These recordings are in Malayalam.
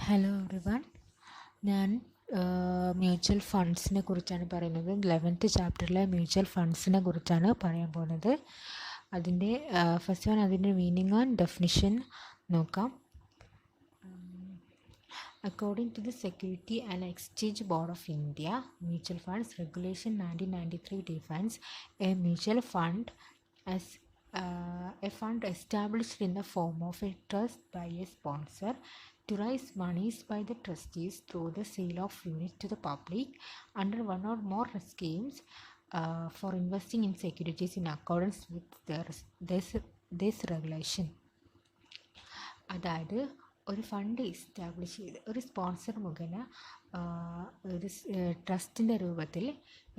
Hello everyone. ഞാൻ മ്യൂച്വൽ ഫണ്ട്സിനെ കുറിച്ചാണ് പറയുന്നത്. 11th ചാപ്റ്ററിലെ മ്യൂച്വൽ ഫണ്ട്സിനെ കുറിച്ചാണ് പറയാൻ പോകുന്നത്. അതിൻ്റെ ഫസ്റ്റ് വൺ അതിൻ്റെ മീനിങ് ആൻഡ് ഡെഫിനിഷൻ നോക്കാം. According to the Security and Exchange Board of India, Mutual Funds Regulation 1993 defines a mutual fund as a fund established in the form of a trust by a sponsor to raise monies by the trustees through the sale of units to the public under one or more schemes for investing in securities in accordance with this regulation. അതായത് ഒരു ഫണ്ട് എസ്റ്റാബ്ലിഷ് ചെയ്ത് ഒരു സ്പോൺസർ മുഖേന ഒരു ട്രസ്റ്റിൻ്റെ രൂപത്തിൽ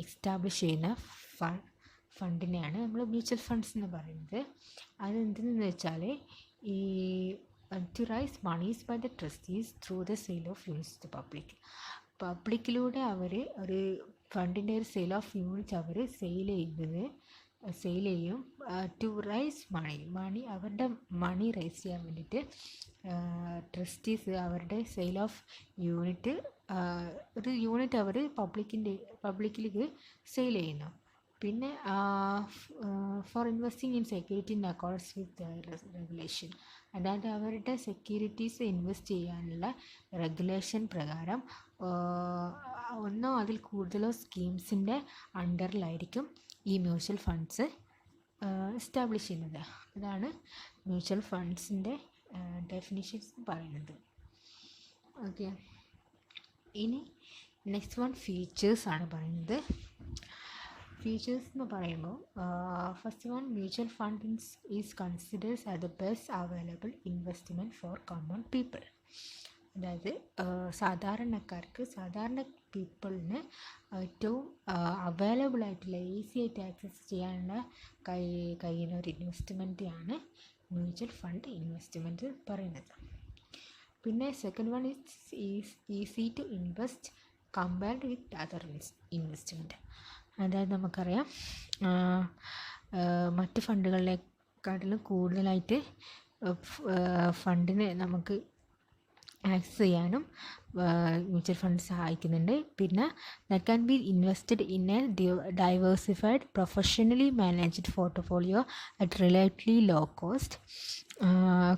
എസ്റ്റാബ്ലിഷ് ചെയ്യുന്ന ഫണ്ടിനെയാണ് നമ്മൾ മ്യൂച്വൽ ഫണ്ട്സ് എന്ന് പറയുന്നത്. അതെന്തെന്ന് വെച്ചാൽ ഈ to raise monies by the trustees through the sale of units to പബ്ലിക്കിലൂടെ അവർ ഒരു ഫണ്ടിൻ്റെ ഒരു സെയിൽ ഓഫ് യൂണിറ്റ്സ് അവർ സെയിൽ ചെയ്യും ടു റൈസ് മണി അവരുടെ മണി റൈസ് ചെയ്യാൻ വേണ്ടിയിട്ട് ട്രസ്റ്റീസ് അവരുടെ സെയിൽ ഓഫ് യൂണിറ്റ് ഒരു യൂണിറ്റ് അവർ പബ്ലിക്കിലേക്ക് സെയിൽ ചെയ്യുന്നു. പിന്നെ for investing in security in accordance with regulation, അതായത് അവരുടെ സെക്യൂരിറ്റീസ് ഇൻവെസ്റ്റ് ചെയ്യാനുള്ള റെഗുലേഷൻ പ്രകാരം ഒന്നോ അതിൽ കൂടുതലോ സ്കീംസിൻ്റെ അണ്ടറിലായിരിക്കും ഈ മ്യൂച്വൽ ഫണ്ട്സ് എസ്റ്റാബ്ലിഷ് ചെയ്യുന്നത്. അതാണ് മ്യൂച്വൽ ഫണ്ട്സിൻ്റെ ഡെഫിനിഷൻസ് പറയുന്നത്. ഓക്കെ, ഇനി നെക്സ്റ്റ് വൺ ഫീച്ചേഴ്സാണ് പറയുന്നത്. ഫീച്ചേഴ്സ് എന്ന് പറയുമ്പോൾ first one, mutual fund is considers as the best available investment for common people. അതായത് സാധാരണ പീപ്പിളിന് ഏറ്റവും അവൈലബിൾ ആയിട്ടുള്ള ഈസി ആയിട്ട് ആക്സസ് ചെയ്യാനുള്ള കഴിയുന്ന ഒരു ഇൻവെസ്റ്റ്മെൻറ്റാണ് മ്യൂച്വൽ ഫണ്ട് ഇൻവെസ്റ്റ്മെൻറ്റ് പറയുന്നത്. പിന്നെ second one is easy to invest compared with other investment. അതായത് നമുക്കറിയാം മറ്റ് ഫണ്ടുകളെക്കാട്ടിലും കൂടുതലായിട്ട് ഫണ്ടിനെ നമുക്ക് ആക്സസ് ചെയ്യാനും മ്യൂച്വൽ ഫണ്ട് സഹായിക്കുന്നുണ്ട്. പിന്നെ that can be invested in a diversified professionally managed portfolio at relatively low cost.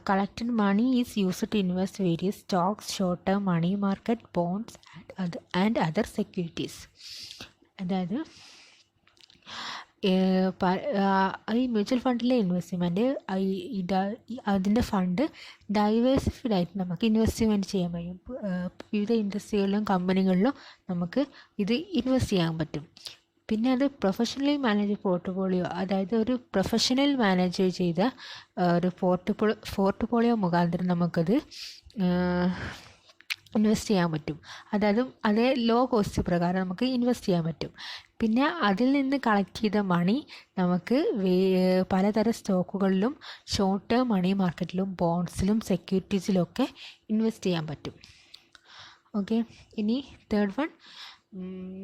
Collected money is used to invest various stocks, short term money market, bonds and other securities. അതായത് ഈ മ്യൂച്വൽ ഫണ്ടിലെ ഇൻവെസ്റ്റ്മെൻറ്റ് അതിൻ്റെ ഫണ്ട് ഡൈവേഴ്സിഫൈഡ് ആയിട്ട് നമുക്ക് ഇൻവെസ്റ്റ്മെൻറ്റ് ചെയ്യാൻ കഴിയും. വിവിധ ഇൻഡസ്ട്രികളിലും കമ്പനികളിലും നമുക്ക് ഇത് ഇൻവെസ്റ്റ് ചെയ്യാൻ പറ്റും. പിന്നെ അത് പ്രൊഫഷണലി മാനേജ് പോർട്ട്ഫോളിയോ, അതായത് ഒരു പ്രൊഫഷണൽ മാനേജ് ചെയ്ത ഒരു പോർട്ട്ഫോളിയോ മുഖാന്തരം നമുക്കത് ഇൻവെസ്റ്റ് ചെയ്യാൻ പറ്റും. അതായത് അതേ ലോ കോസ്റ്റ് പ്രകാരം നമുക്ക് ഇൻവെസ്റ്റ് ചെയ്യാൻ പറ്റും. പിന്നെ അതിൽ നിന്ന് കളക്ട് ചെയ്ത മണി നമുക്ക് പലതരം സ്റ്റോക്കുകളിലും ഷോർട്ട് ടേം മണി മാർക്കറ്റിലും ബോണ്ട്സിലും സെക്യൂരിറ്റീസിലും ഒക്കെ ഇൻവെസ്റ്റ് ചെയ്യാൻ പറ്റും. ഓക്കെ, ഇനി third one,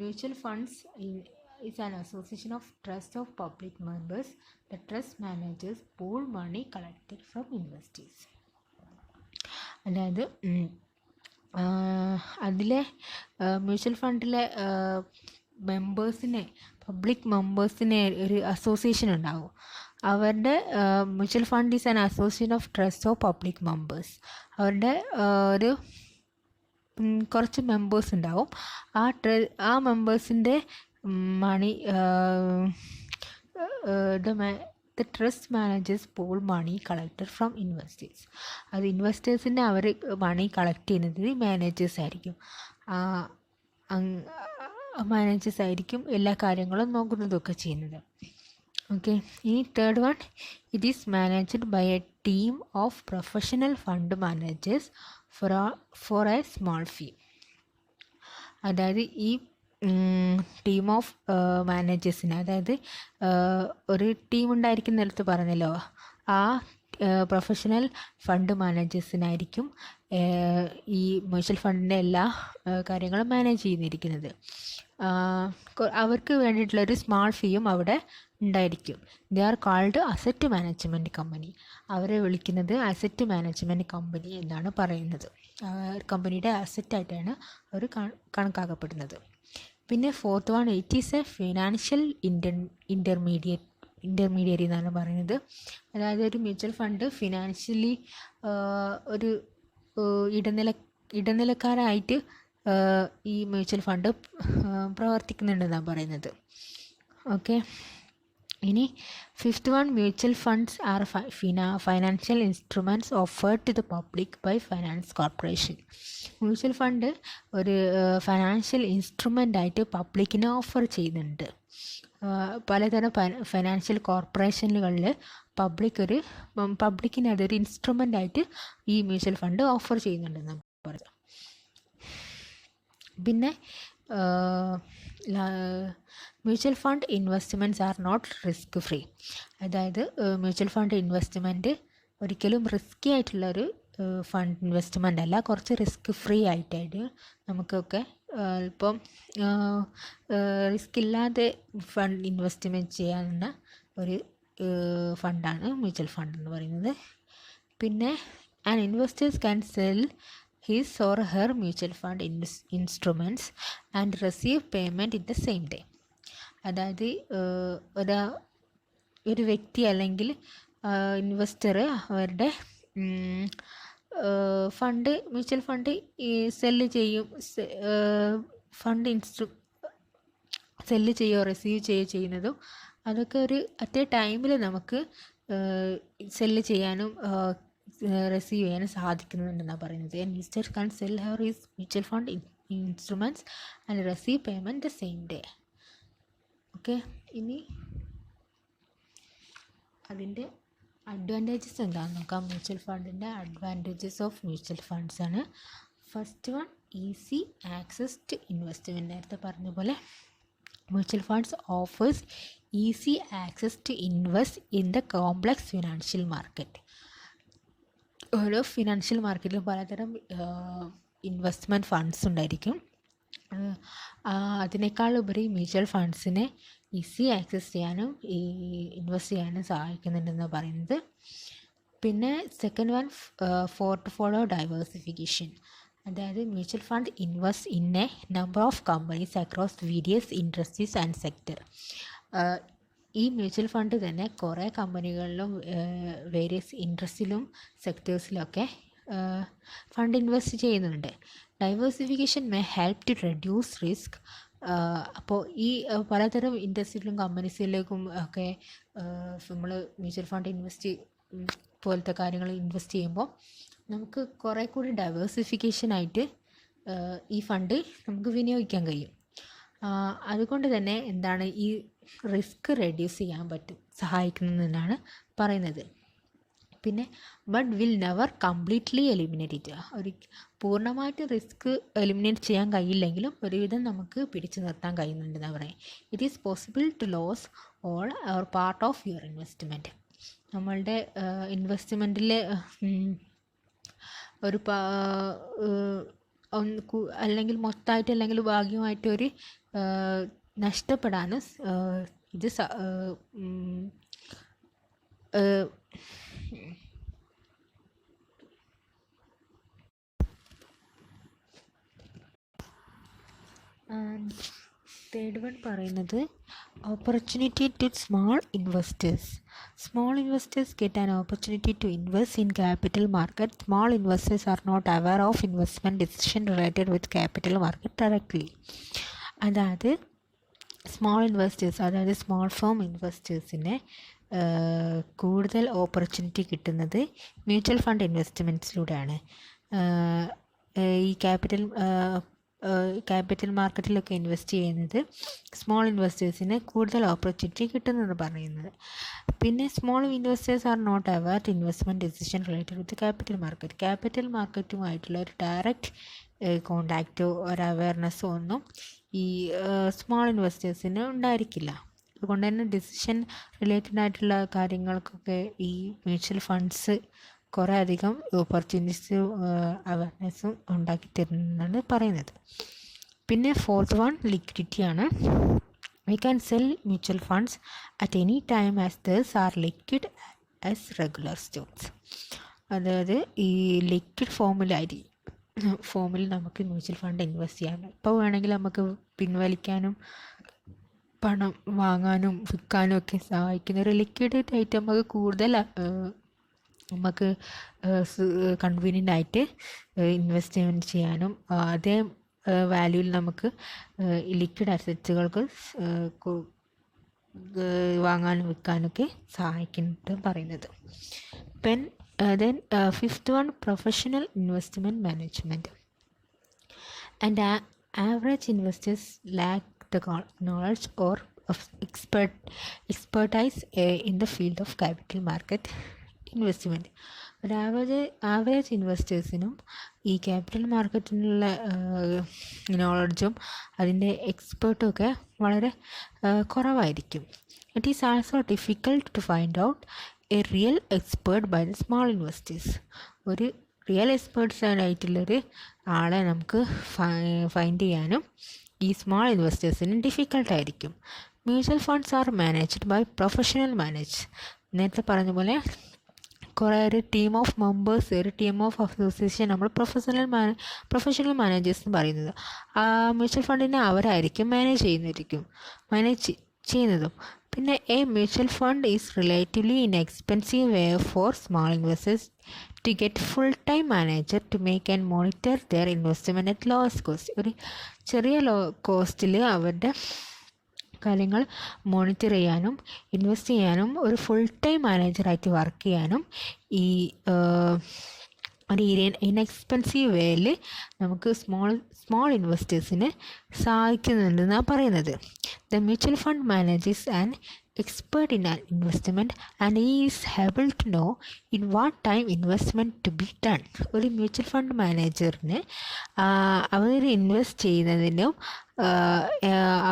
mutual funds is an association of trust of public members. The trust managers pool money collected from investors. അതായത് അതിലെ മ്യൂച്വൽ ഫണ്ടിലെ പബ്ലിക് മെമ്പേഴ്സിനെ ഒരു അസോസിയേഷൻ ഉണ്ടാകും. അവരുടെ mutual fund is an association of trust of public members. അവരുടെ ഒരു കുറച്ച് മെമ്പേഴ്സ് ഉണ്ടാവും. ആ മെമ്പേഴ്സിൻ്റെ money the trust managers pool money collected from investors. അത് ഇൻവെസ്റ്റേഴ്സിൻ്റെ അവർ മണി കളക്ട് ചെയ്യുന്നത് മാനേജേഴ്സ് ആയിരിക്കും. മാനേജേഴ്സ് ആയിരിക്കും എല്ലാ കാര്യങ്ങളും നോക്കുന്നതൊക്കെ ചെയ്യുന്നത്. ഓക്കെ, ഇനി third one, it is managed by a team of professional fund managers for a small fee. അതായത് ഈ ടീം ഓഫ് മാനേജേഴ്സിന്, അതായത് ഒരു ടീം ഉണ്ടായിരിക്കുന്നിടത്ത് പറഞ്ഞല്ലോ, ആ പ്രൊഫഷണൽ ഫണ്ട് മാനേജേഴ്സിനായിരിക്കും ഈ മ്യൂച്വൽ ഫണ്ടിൻ്റെ എല്ലാ കാര്യങ്ങളും മാനേജ് ചെയ്തിരിക്കുന്നത്. അവർക്ക് വേണ്ടിയിട്ടുള്ളൊരു സ്മാൾ ഫീയും അവിടെ ഉണ്ടായിരിക്കും. They are called asset management company. അവരെ വിളിക്കുന്നത് അസറ്റ് മാനേജ്മെൻറ്റ് കമ്പനി എന്നാണ് പറയുന്നത്. കമ്പനിയുടെ അസറ്റായിട്ടാണ് അവർ കണക്കാക്കപ്പെടുന്നത്. പിന്നെ fourth one, it is A financial intermediary എന്നാണ് പറയുന്നത്. അതായത് ഒരു മ്യൂച്വൽ ഫണ്ട് ഫിനാൻഷ്യലി ഒരു ഇടനിലക്കാരായിട്ട് ഈ മ്യൂച്വൽ ഫണ്ട് പ്രവർത്തിക്കുന്നുണ്ടെന്നാണ് പറയുന്നത്. ഓക്കെ, ഇനി fifth one, mutual funds are financial instruments offered to the public by finance corporation. Mutual fund ഒരു ഫൈനാൻഷ്യൽ ഇൻസ്ട്രുമെൻ്റ് ആയിട്ട് പബ്ലിക്കിന് ഓഫർ ചെയ്യുന്നുണ്ട്. പലതരം ഫൈനാൻഷ്യൽ കോർപ്പറേഷനുകളിൽ പബ്ലിക്കിന് അതൊരു ഇൻസ്ട്രുമെൻ്റ് ആയിട്ട് ഈ മ്യൂച്വൽ ഫണ്ട് ഓഫർ ചെയ്യുന്നുണ്ടെന്ന് പറയുന്നത്. പിന്നെ mutual fund investments are not risk free. അതായത് മ്യൂച്വൽ ഫണ്ട് ഇൻവെസ്റ്റ്മെൻറ്റ് ഒരിക്കലും റിസ്ക്കി ആയിട്ടുള്ളൊരു ഫണ്ട് ഇൻവെസ്റ്റ്മെൻ്റ് അല്ല, കുറച്ച് റിസ്ക് ഫ്രീ ആയിട്ടായിട്ട് നമുക്കൊക്കെ ഇപ്പം റിസ്ക് ഇല്ലാതെ ഫണ്ട് ഇൻവെസ്റ്റ്മെൻറ്റ് ചെയ്യാവുന്ന ഒരു ഫണ്ടാണ് മ്യൂച്വൽ ഫണ്ട് എന്ന് പറയുന്നത്. പിന്നെ an investors can sell his or her mutual fund instruments and receive payment in the same day. അതായത് ഒരു വ്യക്തി അല്ലെങ്കിൽ ഇൻവെസ്റ്റർ അവരുടെ ഫണ്ട് മ്യൂച്വൽ ഫണ്ട് സെല്ല് ചെയ്യും, സെല്ല് ചെയ്യുകയോ റിസീവ് ചെയ്യുന്നതും അതൊക്കെ ഒരു അറ്റ് എ ടൈമിൽ നമുക്ക് സെല്ല് ചെയ്യാനും റിസീവ് ചെയ്യാനും സാധിക്കുന്നുണ്ടെന്നാണ് പറയുന്നത്. Investor can sell her is mutual fund instruments and receive payment the same day. Okay, ഇനി അതിൻ്റെ അഡ്വാൻറ്റേജസ് എന്താണെന്ന് നോക്കാം. മ്യൂച്വൽ ഫണ്ടിൻ്റെ അഡ്വാൻറ്റേജസ് ഓഫ് മ്യൂച്വൽ ഫണ്ട്സ് ആണ്. First one, easy access to investment. നേരത്തെ പറഞ്ഞ പോലെ mutual funds offers easy access to invest in the complex financial market. ഓരോ ഫിനാൻഷ്യൽ മാർക്കറ്റിലും പലതരം ഇൻവെസ്റ്റ്മെൻറ്റ് ഫണ്ട്സ് ഉണ്ടായിരിക്കും. അതിനേക്കാൾ ഉപരി മ്യൂച്വൽ ഫണ്ട്സിനെ ഈസി ആക്സസ് ചെയ്യാനും ഇൻവെസ്റ്റ് ചെയ്യാനും സഹായിക്കുന്നുണ്ടെന്ന് പറയുന്നത്. പിന്നെ second one, to follow diversification. അതായത് mutual fund invest in a number of companies across various industries and sector. ഈ മ്യൂച്വൽ ഫണ്ട് തന്നെ കുറേ കമ്പനികളിലും വേരിയസ് ഇൻഡസ്ട്രിയിലും സെക്ടേഴ്സിലൊക്കെ ഫണ്ട് ഇൻവെസ്റ്റ് ചെയ്യുന്നുണ്ട്. Diversification may help to reduce risk. അപ്പോൾ ഈ പലതരം ഇൻഡസ്ട്രിയിലും കമ്പനീസിലേക്കും ഒക്കെ നമ്മൾ മ്യൂച്വൽ ഫണ്ട് ഇൻവെസ്റ്റ് പോലത്തെ കാര്യങ്ങൾ ഇൻവെസ്റ്റ് ചെയ്യുമ്പോൾ നമുക്ക് കുറേ കൂടി ഡൈവേഴ്സിഫിക്കേഷനായിട്ട് ഈ ഫണ്ട് നമുക്ക് വിനിയോഗിക്കാൻ കഴിയും. അതുകൊണ്ട് തന്നെ എന്താണ് ഈ റിസ്ക് റെഡ്യൂസ് ചെയ്യാൻ സഹായിക്കുന്നതെന്നാണ് പറയുന്നത്. പിന്നെ but will never completely eliminate it. പൂർണ്ണമായിട്ട് റിസ്ക് എലിമിനേറ്റ് ചെയ്യാൻ കഴിയില്ലെങ്കിലും ഒരുവിധം നമുക്ക് പിടിച്ചു നിർത്താൻ കഴിയുന്നുണ്ടെന്ന് പറയാം. It is possible to lose all or part of your investment. നമ്മളുടെ ഇൻവെസ്റ്റ്മെൻറ്റിൽ ഒരു അല്ലെങ്കിൽ മൊത്തമായിട്ട് അല്ലെങ്കിൽ ഭാഗ്യമായിട്ടൊരു നഷ്ടപ്പെടാനും ഇത് തേർഡ് വൺ പറയുന്നത് opportunity to small investors. Small investors get an opportunity to invest in capital market. Small investors are not aware of investment decision related with capital market directly. അതായത് സ്മോൾ ഇൻവെസ്റ്റേഴ്സ്, അതായത് സ്മോൾ ഫേം ഇൻവെസ്റ്റേഴ്സിന് കൂടുതൽ ഓപ്പർച്യൂണിറ്റി കിട്ടുന്നത് മ്യൂച്വൽ ഫണ്ട് ഇൻവെസ്റ്റ്മെൻറ്റ്സിലൂടെയാണ്. ഈ ക്യാപിറ്റൽ മാർക്കറ്റിലൊക്കെ ഇൻവെസ്റ്റ് ചെയ്യുന്നത് സ്മോൾ ഇൻവെസ്റ്റേഴ്സിന് കൂടുതൽ ഓപ്പർച്യൂണിറ്റി കിട്ടുമെന്ന് പറയുന്നത്. പിന്നെ small investors are not aware to investment decision related with capital market. Capital മാർക്കറ്റുമായിട്ടുള്ള ഒരു ഡയറക്റ്റ് കോണ്ടാക്റ്റോ ഒരു അവെയർനെസ്സോ ഒന്നും ഈ സ്മോൾ ഇൻവെസ്റ്റേഴ്സിന് ഉണ്ടായിരിക്കില്ല. അതുകൊണ്ട് തന്നെ ഡിസിഷൻ റിലേറ്റഡ് ആയിട്ടുള്ള കാര്യങ്ങൾക്കൊക്കെ ഈ മ്യൂച്വൽ ഫണ്ട്സ് കുറേ അധികം ഓപ്പർച്യൂണിറ്റീസും അവയർനെസ്സും ഉണ്ടാക്കി തരുന്നതാണ് പറയുന്നത്. പിന്നെ ഫോർത്ത് വൺ ലിക്വിഡിറ്റിയാണ്. We can sell mutual funds at any time as these are liquid as regular stocks. അതായത് ഈ ലിക്വിഡ് ഫോമിൽ നമുക്ക് മ്യൂച്വൽ ഫണ്ട് ഇൻവെസ്റ്റ് ചെയ്യാം. ഇപ്പോൾ വേണമെങ്കിൽ നമുക്ക് പിൻവലിക്കാനും പണം വാങ്ങാനും വിൽക്കാനും ഒക്കെ സഹായിക്കുന്ന ഒരു ലിക്വിഡ് ആയിട്ട് നമുക്ക് കൂടുതൽ നമുക്ക് കൺവീനിയൻ്റ് ആയിട്ട് ഇൻവെസ്റ്റ്മെൻറ്റ് ചെയ്യാനും അതേ വാല്യൂവിൽ നമുക്ക് ലിക്വിഡ് അസറ്റ്സുകൾക്ക് വാങ്ങാനും വിൽക്കാനൊക്കെ സഹായിക്കുന്നത് പറയുന്നത്. Then fifth one, professional investment management. And average investors lack the knowledge or of expertise in the field of capital market investment. ഒരു ആവറേജ് ഇൻവെസ്റ്റേഴ്സിനും ഈ ക്യാപിറ്റൽ മാർക്കറ്റിനുള്ള നോളജും അതിൻ്റെ എക്സ്പേർട്ടും ഒക്കെ വളരെ കുറവായിരിക്കും. It is also difficult to find out a real expert by the small investors. ഒരു റിയൽ എക്സ്പേർട്സായിട്ടുള്ളൊരു ആളെ നമുക്ക് ഫൈൻഡ് ചെയ്യാനും ഈ സ്മോൾ ഇൻവെസ്റ്റേഴ്സിന് ഡിഫിക്കൽട്ടായിരിക്കും. Mutual funds are managed by professional manage. നേരത്തെ പറഞ്ഞ പോലെ കുറേ ഒരു ടീം ഓഫ് മെമ്പേഴ്സ്, ഒരു ടീം ഓഫ് അസോസിയേഷൻ നമ്മൾ പ്രൊഫഷണൽ മാനേജേഴ്സ് എന്ന് പറയുന്നത്. മ്യൂച്വൽ ഫണ്ടിനെ അവരായിരിക്കും മാനേജ് ചെയ്യുന്നതും. പിന്നെ A mutual fund is relatively inexpensive way for small investors to get full time manager to make and monitor their investment at lowest cost. ഒരു ചെറിയ കോസ്റ്റിൽ അവരുടെ കാര്യങ്ങൾ മോണിറ്റർ ചെയ്യാനും ഇൻവെസ്റ്റ് ചെയ്യാനും ഒരു ഫുൾ ടൈം മാനേജറായിട്ട് വർക്ക് ചെയ്യാനും ഈ ഒരു ഇൻഎക്സ്പെൻസീവ് വേയിൽ നമുക്ക് സ്മോൾ ഇൻവെസ്റ്റേഴ്സിന് സഹായിക്കുന്നുണ്ടെന്നാണ് പറയുന്നത്. The mutual fund managers and expert in an investment and he is able to know in what time investment to be done. ഒരു മ്യൂച്വൽ ഫണ്ട് മാനേജറിന് അവർ ഇൻവെസ്റ്റ് ചെയ്യുന്നതിനും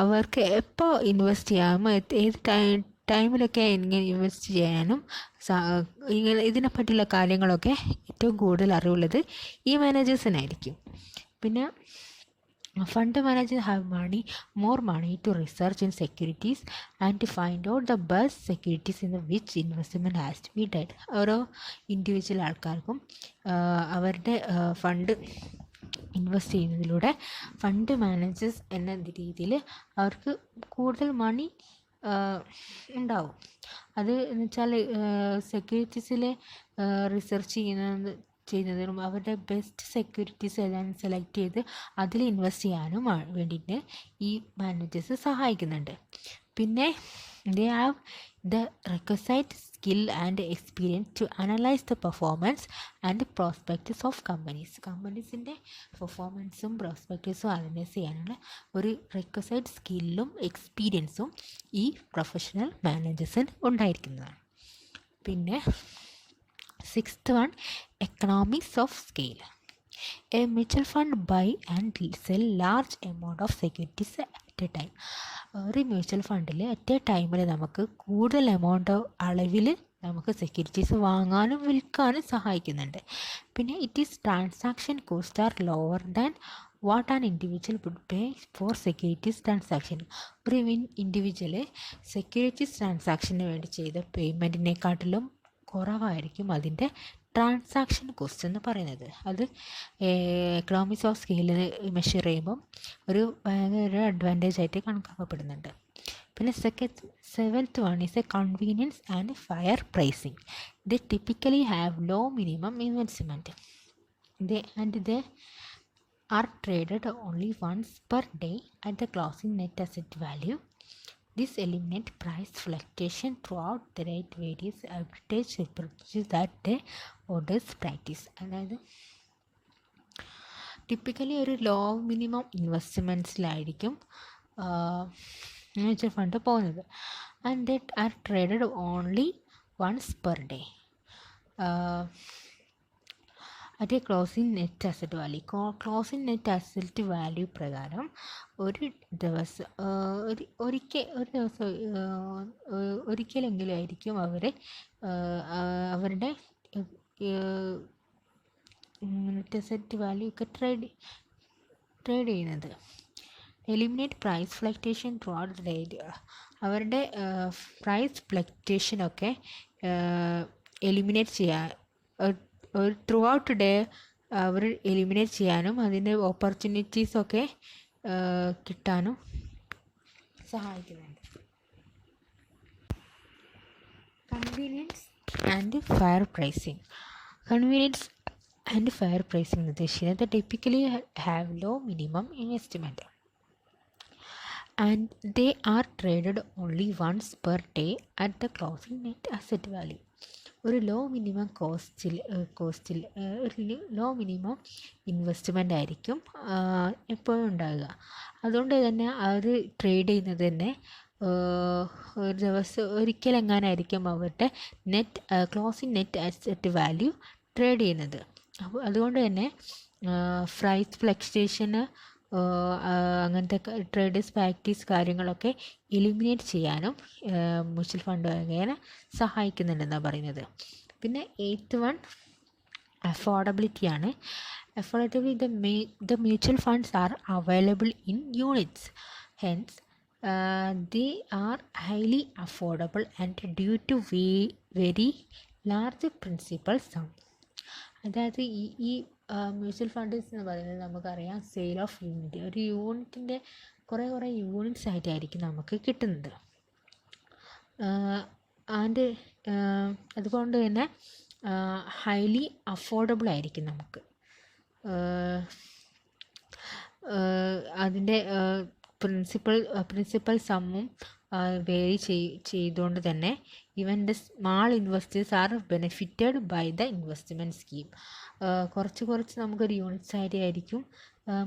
അവർക്ക് എപ്പോൾ ഇൻവെസ്റ്റ് ചെയ്യാമോ ഏത് ടൈമിലൊക്കെ എങ്ങനെ ഇൻവെസ്റ്റ് ചെയ്യാനും ഇതിനെപ്പറ്റിയുള്ള കാര്യങ്ങളൊക്കെ ഏറ്റവും കൂടുതൽ അറിവുള്ളത് ഈ മാനേജേഴ്സിനായിരിക്കും. പിന്നെ fund managers have more money to research in securities and to find out the best securities in which investment has to be done. ഓരോ ഇൻഡിവിജ്വൽ ആൾക്കാർക്കും അവരുടെ ഫണ്ട് ഇൻവെസ്റ്റ് ചെയ്യുന്നതിലൂടെ ഫണ്ട് മാനേജേഴ്സ് എന്ന രീതിയിൽ അവർക്ക് കൂടുതൽ മണി ഉണ്ടാവും. അത് എന്ന് വെച്ചാൽ സെക്യൂരിറ്റീസിലെ റിസർച്ച് ചെയ്യുന്നതിനും അവരുടെ ബെസ്റ്റ് സെക്യൂരിറ്റീസ് ഏതാണെന്ന് സെലക്ട് ചെയ്ത് അതിൽ ഇൻവെസ്റ്റ് ചെയ്യാനും വേണ്ടിയിട്ട് ഈ മാനേജേഴ്സ് സഹായിക്കുന്നുണ്ട്. പിന്നെ they have the requisite skill and experience to analyse the performance and prospectus of കമ്പനീസിൻ്റെ പെർഫോമൻസും പ്രോസ്പെക്റ്റസും അനലൈസ് ചെയ്യാനുള്ള ഒരു റിക്വസൈറ്റ് സ്കില്ലും എക്സ്പീരിയൻസും ഈ പ്രൊഫഷണൽ മാനേജേഴ്സിന് ഉണ്ടായിരിക്കുന്നതാണ്. പിന്നെ sixth one, economics of scale. A mutual fund buy and sell large amount of securities at a time. ഒരു മ്യൂച്വൽ ഫണ്ടിൽ അറ്റ് എ ടൈമിൽ നമുക്ക് കൂടുതൽ അളവിൽ നമുക്ക് സെക്യൂരിറ്റീസ് വാങ്ങാനും വിൽക്കാനും സഹായിക്കുന്നുണ്ട്. പിന്നെ it is transaction cost are lower than what an individual would pay for securities transaction. ഒരു ഇൻഡിവിജ്വൽ സെക്യൂരിറ്റീസ് ട്രാൻസാക്ഷന് വേണ്ടി ചെയ്ത പേയ്മെൻറ്റിനെക്കാട്ടിലും കുറവായിരിക്കും അതിൻ്റെ ട്രാൻസാക്ഷൻ കോസ്റ്റ് എന്ന് പറയുന്നത്. അത് എക്കണോമിക്സ് ഓഫ് സ്കെയിലിന് മെഷർ ചെയ്യുമ്പം ഒരു ഭയങ്കര അഡ്വാൻറ്റേജ് ആയിട്ട് കണക്കാക്കപ്പെടുന്നുണ്ട്. പിന്നെ seventh one is a convenience and fair pricing. They typically have low minimum investment they are traded only once per day at the closing net asset value. This eliminates price fluctuation throughout the rate various arbitrage approaches that the orders practice. അതായത് ടിപ്പിക്കലി ഒരു ലോ മിനിമം ഇൻവെസ്റ്റ്മെൻറ്റ്സിലായിരിക്കും മ്യൂച്വൽ ഫണ്ട് പോകുന്നത്. And that are traded only once per day at a closing net asset value. Closing net asset value പ്രകാരം ഒരു ദിവസം ഒരിക്കലെങ്കിലും ആയിരിക്കും അവരുടെ നെറ്റ് അസറ്റ് വാല്യൂ ഒക്കെ ട്രേഡ് ചെയ്യുന്നത്. Eliminate price fluctuation throughout the day. അവരുടെ പ്രൈസ് ഫ്ലക്ച്വേഷനൊക്കെ എലിമിനേറ്റ് ചെയ്യാൻ ത്രൂ ഔട്ട് ഡേ അവർ എലിമിനേറ്റ് ചെയ്യാനും അതിൻ്റെ ഓപ്പർച്യൂണിറ്റീസൊക്കെ കിട്ടാനും സഹായിക്കുന്നുണ്ട്. Convenience and fair pricing. Convenience and fair pricing ഉദ്ദേശിക്കുന്നത് typically have low minimum investment and they are traded only once per day at the closing net asset value. ഒരു ലോ മിനിമം കോസ്റ്റിൽ ഒരു ലോ മിനിമം ഇൻവെസ്റ്റ്മെൻ്റ് ആയിരിക്കും എപ്പോഴും ഉണ്ടാകുക. അതുകൊണ്ട് തന്നെ അവർ ട്രേഡ് ചെയ്യുന്നത് തന്നെ ഒരു ദിവസം ഒരിക്കലെങ്ങാനായിരിക്കും അവരുടെ closing net asset value trade ചെയ്യുന്നത്. അപ്പോൾ അതുകൊണ്ട് തന്നെ പ്രൈസ് ഫ്ലക്ച്വേഷന് അങ്ങനത്തെ ട്രേഡേഴ്സ് പ്രാക്ടീസ് കാര്യങ്ങളൊക്കെ എലിമിനേറ്റ് ചെയ്യാനും മ്യൂച്വൽ ഫണ്ട് മുഖേന സഹായിക്കുന്നുണ്ടെന്നാണ് പറയുന്നത്. പിന്നെ 8th വൺ അഫോർഡബിലിറ്റിയാണ്. Affordability the mutual funds are available in units, hence they are highly affordable and due to very large principal sum. അതായത് ഈ മ്യൂച്വൽ ഫണ്ട്സ് എന്ന് പറയുന്നത് നമുക്കറിയാം സെയിൽ ഓഫ് യൂണിറ്റ്, ഒരു യൂണിറ്റിൻ്റെ കുറേ യൂണിറ്റ്സ് ആയിട്ടായിരിക്കും നമുക്ക് കിട്ടുന്നത്. ആൻഡ് അതുകൊണ്ട് തന്നെ ഹൈലി അഫോർഡബിൾ ആയിരിക്കും നമുക്ക്. അതിൻ്റെ പ്രിൻസിപ്പൽ സമ്മും വേരി ചെയ്തുകൊണ്ട് തന്നെ even the small investors are benefited by the investment scheme. കുറച്ച് നമുക്കൊരു യൂണിറ്റ്സ് ആയിരിക്കും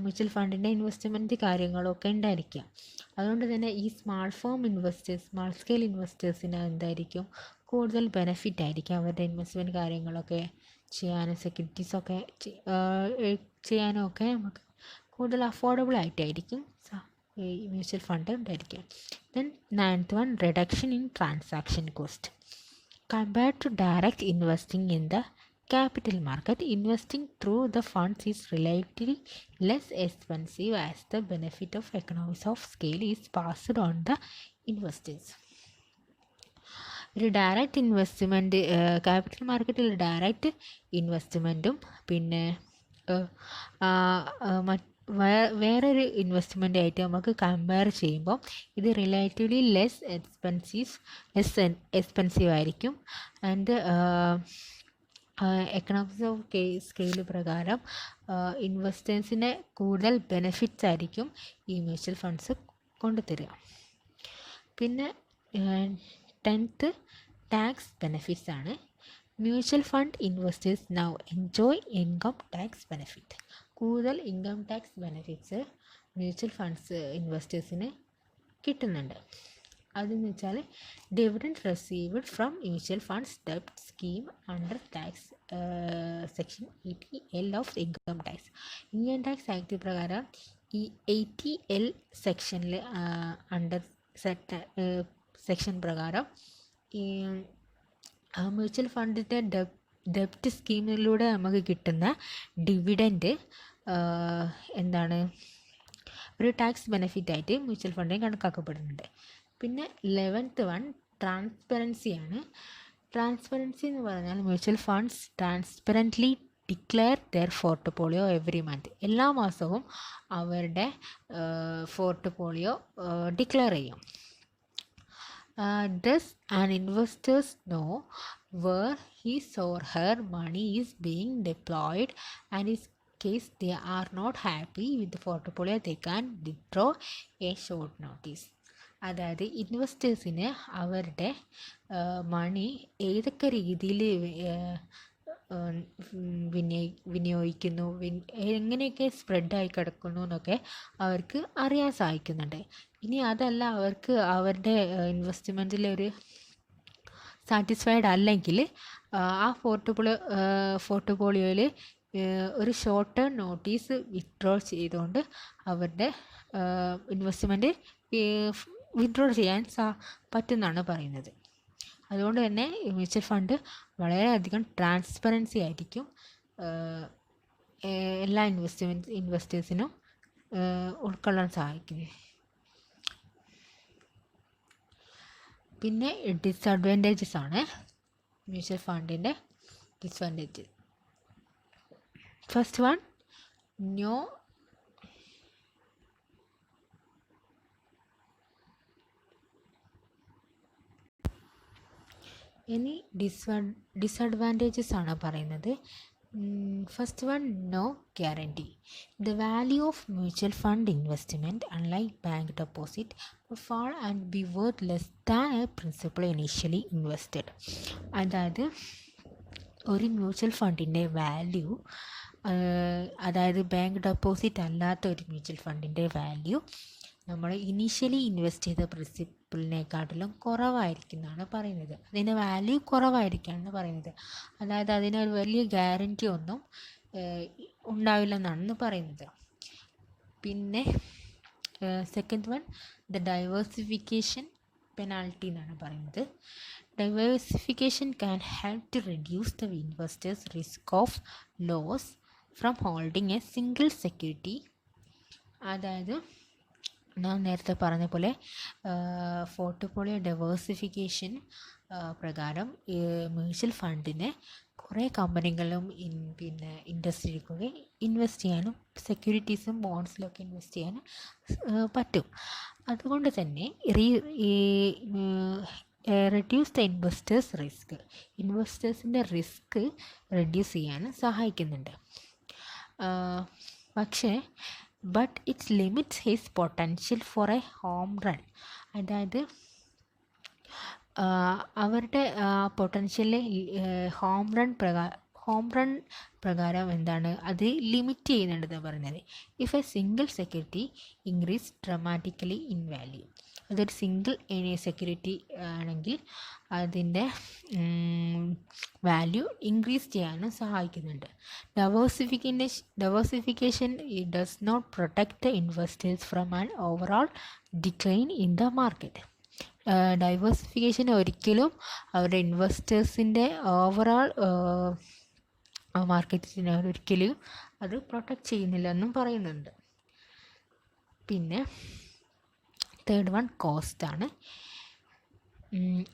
മ്യൂച്വൽ ഫണ്ടിൻ്റെ ഇൻവെസ്റ്റ്മെൻറ്റ് കാര്യങ്ങളൊക്കെ ഉണ്ടായിരിക്കുക. അതുകൊണ്ട് തന്നെ ഈ സ്മാൾ സ്കെയിൽ ഇൻവെസ്റ്റേഴ്സിന് എന്തായിരിക്കും കൂടുതൽ ബെനിഫിറ്റ് ആയിരിക്കും അവരുടെ ഇൻവെസ്റ്റ്മെൻറ്റ് കാര്യങ്ങളൊക്കെ ചെയ്യാനും സെക്യൂരിറ്റീസൊക്കെ ചെയ്യാനും ഒക്കെ നമുക്ക് കൂടുതൽ അഫോർഡബിൾ ആയിട്ടായിരിക്കും ഈ മ്യൂച്വൽ ഫണ്ട് ഉണ്ടായിരിക്കും. Then 9th one reduction in transaction cost. Compared to direct investing in the capital market, investing through the funds is relatively less expensive as the benefit of economies of scale is passed on the investors. ഒരു ഡയറക്റ്റ് ഇൻവെസ്റ്റ്മെൻറ്റ് ക്യാപിറ്റൽ മാർക്കറ്റിൽ ഡയറക്റ്റ് ഇൻവെസ്റ്റ്മെൻറ്റും പിന്നെ വേറൊരു ഇൻവെസ്റ്റ്മെൻ്റ് ആയിട്ട് നമുക്ക് കമ്പയർ ചെയ്യുമ്പോൾ ഇത് റിലേറ്റീവ്ലി ലെസ് എക്സ്പെൻസീവ് ആയിരിക്കും. ആൻഡ് എക്കണോമിക്സ് ഓഫ് സ്കെയിൽ പ്രകാരം ഇൻവെസ്റ്റേഴ്സിന് കൂടുതൽ ബെനിഫിറ്റ്സ് ആയിരിക്കും ഈ മ്യൂച്വൽ ഫണ്ട്സ് കൊണ്ടുതരിക. പിന്നെ 10th ടാക്സ് ബെനിഫിറ്റ്സ് ആണ്. Mutual fund investors now enjoy income tax benefit. കൂടുതൽ income tax benefits mutual funds ഇൻവെസ്റ്റേഴ്സിന് കിട്ടുന്നുണ്ട്. അതെന്ന് വെച്ചാൽ dividend received from mutual funds ഡെപ്റ്റ് scheme under tax section 80L of income tax. Income tax act പ്രകാരം ഈ 80L സെക്ഷനിൽ അണ്ടർ സെക്ഷൻ പ്രകാരം ഈ മ്യൂച്വൽ ഫണ്ടിൻ്റെ ഡെപ്റ്റ് സ്കീമിലൂടെ നമുക്ക് കിട്ടുന്ന ഡിവിഡൻഡ് എന്താണ് ഒരു ടാക്സ് ബെനിഫിറ്റ് ആയിട്ട് മ്യൂച്വൽ ഫണ്ടിന് കണക്കാക്കപ്പെടുന്നുണ്ട്. പിന്നെ 11th വൺ ട്രാൻസ്പെറൻസിയാണ്. ട്രാൻസ്പെറൻസി എന്ന് പറഞ്ഞാൽ mutual funds transparently declare their portfolio every month. എല്ലാ മാസവും അവരുടെ പോർട്ട്ഫോളിയോ ഡിക്ലെയർ ചെയ്യും. Thus an investors know where his or her money is being deployed, and in case they are not happy with the portfolio they can withdraw a short notice. അതായത് ഇൻവെസ്റ്റേഴ്സിന് അവരുടെ മണി ഏതൊക്കെ രീതിയിൽ വിനിയോഗിക്കുന്നു, എങ്ങനെയൊക്കെ സ്പ്രെഡായി കിടക്കുന്നു എന്നൊക്കെ അവർക്ക് അറിയാൻ സഹായിക്കുന്നുണ്ട്. ഇനി അതല്ല അവർക്ക് അവരുടെ ഇൻവെസ്റ്റ്മെൻറ്റിലൊരു സാറ്റിസ്ഫൈഡ് അല്ലെങ്കിൽ ആ പോർട്ട്ഫോളിയോയിൽ ഒരു ഷോർട്ട് ടേം നോട്ടീസ് വിത്ഡ്രോ ചെയ്തുകൊണ്ട് അവരുടെ ഇൻവെസ്റ്റ്മെൻറ്റ് വിത്ഡ്രോ ചെയ്യാൻ പറ്റുമെന്നാണ് പറയുന്നത്. അതുകൊണ്ട് തന്നെ മ്യൂച്വൽ ഫണ്ട് വളരെയധികം ട്രാൻസ്പെറൻസി ആയിരിക്കും എല്ലാ ഇൻവെസ്റ്റേഴ്സിനും ഉൾക്കൊള്ളാൻ സഹായിക്കുന്നത്. പിന്നെ ഡിസഡ്വാൻറ്റേജസ് ആണ് മ്യൂച്വൽ ഫണ്ടിൻ്റെ ഡിസഡ്വാൻറ്റേജ്. ഫസ്റ്റ് വൺ, നോ ഇനി ഡിസഡ്വാൻറ്റേജസ് ആണ് പറയുന്നത്. First one, no guarantee. The value of mutual fund investment unlike bank deposit would fall and be worth less than a principal initially invested. അതായത് ഒരു മ്യൂച്വൽ ഫണ്ടിൻ്റെ വാല്യൂ, അതായത് ബാങ്ക് ഡെപ്പോസിറ്റ് അല്ലാത്ത ഒരു മ്യൂച്വൽ ഫണ്ടിൻ്റെ വാല്യൂ നമ്മൾ ഇനീഷ്യലി ഇൻവെസ്റ്റ് ചെയ്ത പ്രിൻസിപ്പിളിനെക്കാട്ടിലും കുറവായിരിക്കും പറയുന്നത്. അതിൻ്റെ വാല്യൂ കുറവായിരിക്കാനാണ് പറയുന്നത്. അതായത് അതിനൊരു വലിയ ഗ്യാരൻറ്റി ഒന്നും ഉണ്ടാവില്ലെന്നാണ് പറയുന്നത്. പിന്നെ second one, the diversification penalty എന്നാണ് പറയുന്നത്. Diversification can help to reduce the investors risk of loss from holding a single security. അതായത് ഞാൻ നേരത്തെ പറഞ്ഞ പോലെ പോർട്ട്ഫോളിയോ ഡൈവേഴ്സിഫിക്കേഷൻ പ്രകാരം മ്യൂച്വൽ ഫണ്ടിനെ കുറേ കമ്പനികളും പിന്നെ ഇൻഡസ്ട്രിയിലൊക്കെ ഇൻവെസ്റ്റ് ചെയ്യാനും സെക്യൂരിറ്റീസും ബോണ്ട്സിലൊക്കെ ഇൻവെസ്റ്റ് ചെയ്യാനും പറ്റും. അതുകൊണ്ട് തന്നെ റെഡ്യൂസ് ദ ഇൻവെസ്റ്റേഴ്സിൻ്റെ റിസ്ക് റെഡ്യൂസ് ചെയ്യാനും സഹായിക്കുന്നുണ്ട്. പക്ഷേ but it's limits his potential four A home run. അതായത് അവരുടെ പൊട്ടൻഷ്യല് ഹോം റൺ പ്രകാരം എന്താണ് അത് ലിമിറ്റ് ചെയ്യുന്നുണ്ടെന്ന് പറയുന്നത്. If a single security increase dramatically in value. അതൊരു സിംഗിൾ സെക്യൂരിറ്റി ആണെങ്കിൽ അതിൻ്റെ വാല്യൂ ഇൻക്രീസ് ചെയ്യാനും സഹായിക്കുന്നുണ്ട്. Diversification does not protect the investors from an overall decline in the market. Diversification ഒരിക്കലും അവരുടെ ഇൻവെസ്റ്റേഴ്സിൻ്റെ ഓവറോൾ മാർക്കറ്റിനെ ഒരിക്കലും അത് പ്രൊട്ടക്റ്റ് ചെയ്യുന്നില്ല എന്നും പറയുന്നുണ്ട്. പിന്നെ തേർഡ് വൺ, കോസ്റ്റ് ആണ്.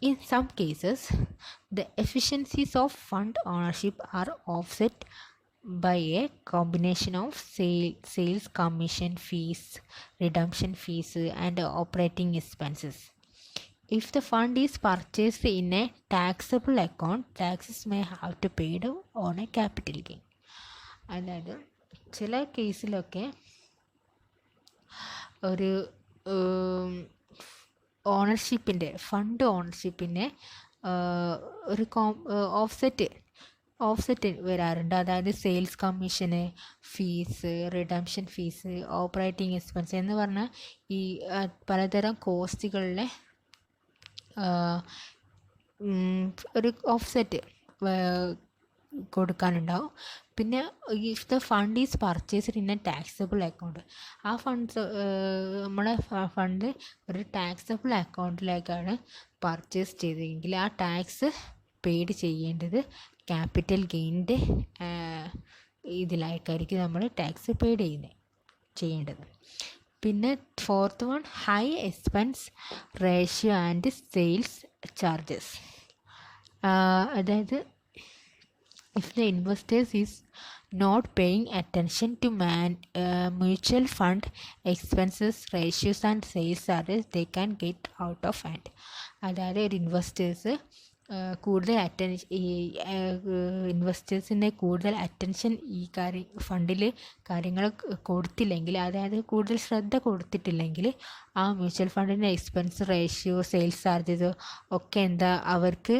In some cases, the efficiencies of fund ownership are offset by a combination of sales commission fees, redemption fees, and operating expenses. If the fund is purchased in a taxable account, taxes may have to be paid on a capital gain. അതായത് ചില കേസിലൊക്കെ ഒരു ഫണ്ട് ഓണർഷിപ്പിൻ്റെ ഒരു ഓഫ്സെറ്റ് വരാറുണ്ട്. അതായത് sales commission, fees, redemption fees, operating expense എന്ന് പറഞ്ഞാൽ ഈ പലതരം കോസ്റ്റുകളിലെ ഒരു ഓഫ്സെറ്റ് കൊടുക്കാനുണ്ടാവും. പിന്നെ if the fund is purchased in A taxable account, ആ നമ്മുടെ ഫണ്ട് ഒരു ടാക്സബിൾ അക്കൗണ്ടിലേക്കാണ് പർച്ചേസ് ചെയ്തതെങ്കിൽ ആ ടാക്സ് പെയ്ഡ് ചെയ്യേണ്ടത് ക്യാപിറ്റൽ ഗെയിനിൻ്റെ ഇതിലായിരിക്കും നമ്മൾ ടാക്സ് പെയ്ഡ് ചെയ്യേണ്ടത്. പിന്നെ fourth one, high expense ratio and sales charges. അതായത് if the investors is not paying attention to mutual fund expenses, ratios and sales charges, they can get out of hand. അതായത് ഒരു കൂടുതൽ ഇൻവെസ്റ്റേഴ്സിൻ്റെ കൂടുതൽ അറ്റൻഷൻ ഈ ഫണ്ടിൽ കാര്യങ്ങൾ കൊടുത്തില്ലെങ്കിൽ, അതായത് കൂടുതൽ ശ്രദ്ധ കൊടുത്തിട്ടില്ലെങ്കിൽ ആ മ്യൂച്വൽ ഫണ്ടിൻ്റെ എക്സ്പെൻസ് റേഷ്യോ, സെയിൽസ് ചാർജസ് ഒക്കെ അവർക്ക്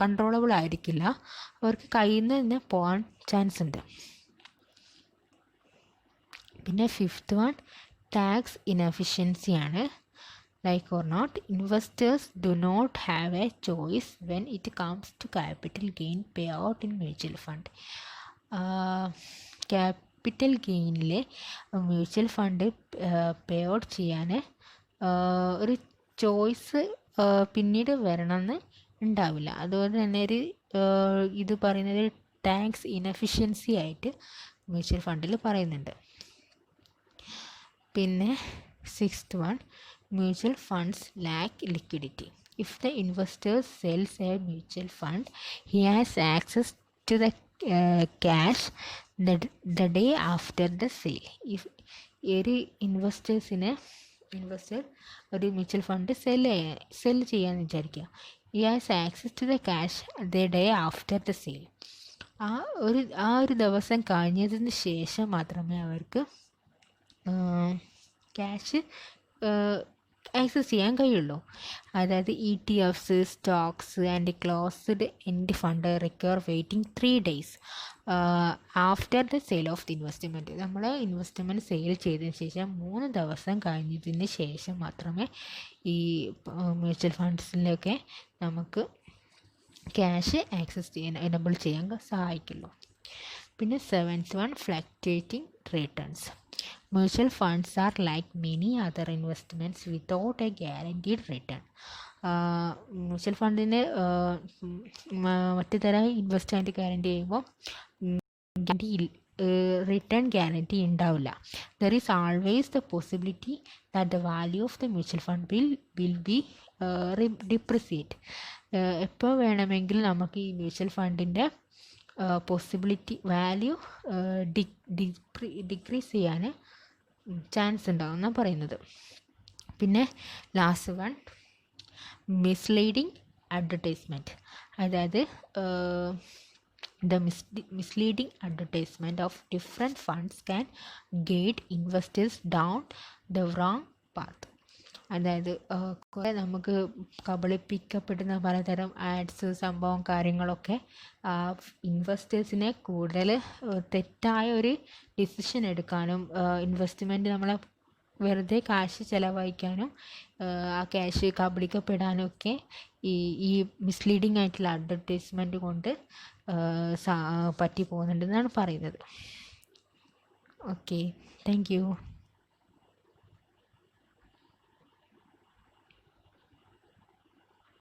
കൺട്രോളബിൾ ആയിരിക്കില്ല, അവർക്ക് കയ്യിൽ നിന്ന് തന്നെ പോകാൻ ചാൻസ് ഉണ്ട്. പിന്നെ ഫിഫ്ത്ത് വൺ, ടാക്സ് ഇൻഎഫിഷ്യൻസിയാണ്. Like or not, investors do not have a choice when it comes to capital gain pay out in mutual fund. Capital ഗെയിനിൽ മ്യൂച്വൽ ഫണ്ട് പേ ഔട്ട് ചെയ്യാൻ ഒരു ചോയ്സ് പിന്നീട് വരണമെന്ന് ഉണ്ടാവില്ല. അതുപോലെ തന്നെ ഇത് പറയുന്നത് ടാക്സ് ഇൻഎഫിഷ്യൻസി ആയിട്ട് മ്യൂച്വൽ ഫണ്ടിൽ പറയുന്നുണ്ട്. പിന്നെ 6th one, mutual funds lack liquidity. If the investor sells a mutual fund, he has access to the cash the day after the sale. ഒരു ഇൻവെസ്റ്റർ ഒരു മ്യൂച്വൽ ഫണ്ട് സെൽ ചെയ്യാന്ന് വിചാരിക്കുക. He has access to the cash the day after the sale. ആ ഒരു ദിവസം കഴിഞ്ഞതിന് ശേഷം മാത്രമേ അവർക്ക് ക്യാഷ് ആക്സസ് ചെയ്യാൻ കഴിയുള്ളൂ. അതായത് ETFs, Stokes and closed end fund require waiting 3 days after the sale of the investment. നമ്മൾ ഇൻവെസ്റ്റ്മെൻറ്റ് സെയിൽ ചെയ്തതിന് ശേഷം 3 ദിവസം കഴിഞ്ഞതിന് ശേഷം മാത്രമേ ഈ മ്യൂച്വൽ ഫണ്ട്സിലൊക്കെ നമുക്ക് ക്യാഷ് ആക്സസ് ചെയ്യാൻ എനബിൾ ചെയ്യാൻ സഹായിക്കുള്ളൂ. പിന്നെ 7th one, fluctuating returns. Mutual funds are like many other investments without a guaranteed return. Mutual ഫണ്ടിന് മറ്റു തരം ഇൻവെസ്റ്റ്മെൻറ്റ് ഗ്യാരൻറ്റി ചെയ്യുമ്പോൾ റിട്ടേൺ ഗ്യാരൻറ്റി ഉണ്ടാവില്ല. There is always the possibility that the value of the mutual fund will be depreciate. എപ്പോൾ വേണമെങ്കിലും നമുക്ക് ഈ മ്യൂച്വൽ ഫണ്ടിൻ്റെ വാല്യൂ ഡിക്രീസ് ചെയ്യാൻ ചാൻസ് ഉണ്ടാവും എന്നാണ് പറയുന്നത്. പിന്നെ ലാസ്റ്റ് വൺ, മിസ്ലീഡിങ് അഡ്വർടൈസ്മെൻറ്റ്. അതായത് the misleading advertisement of different funds can guide investors down the wrong path. അതായത് കുറേ നമുക്ക് കബളിപ്പിക്കപ്പെടുന്ന പലതരം ആഡ്സ് കാര്യങ്ങളൊക്കെ ഇൻവെസ്റ്റേഴ്സിനെ കൂടുതൽ തെറ്റായ ഒരു ഡിസിഷൻ എടുക്കാനും ഇൻവെസ്റ്റ്മെൻറ്റ് നമ്മളെ വെറുതെ കാശ് ചിലവഴിക്കാനും ആ ക്യാഷ് കബളിക്കപ്പെടാനും ഒക്കെ ഈ മിസ്ലീഡിങ് ആയിട്ടുള്ള അഡ്വർടൈസ്മെൻറ്റ് കൊണ്ട് പറ്റി പോകുന്നുണ്ടെന്നാണ് പറയുന്നത്. Okay, thank you.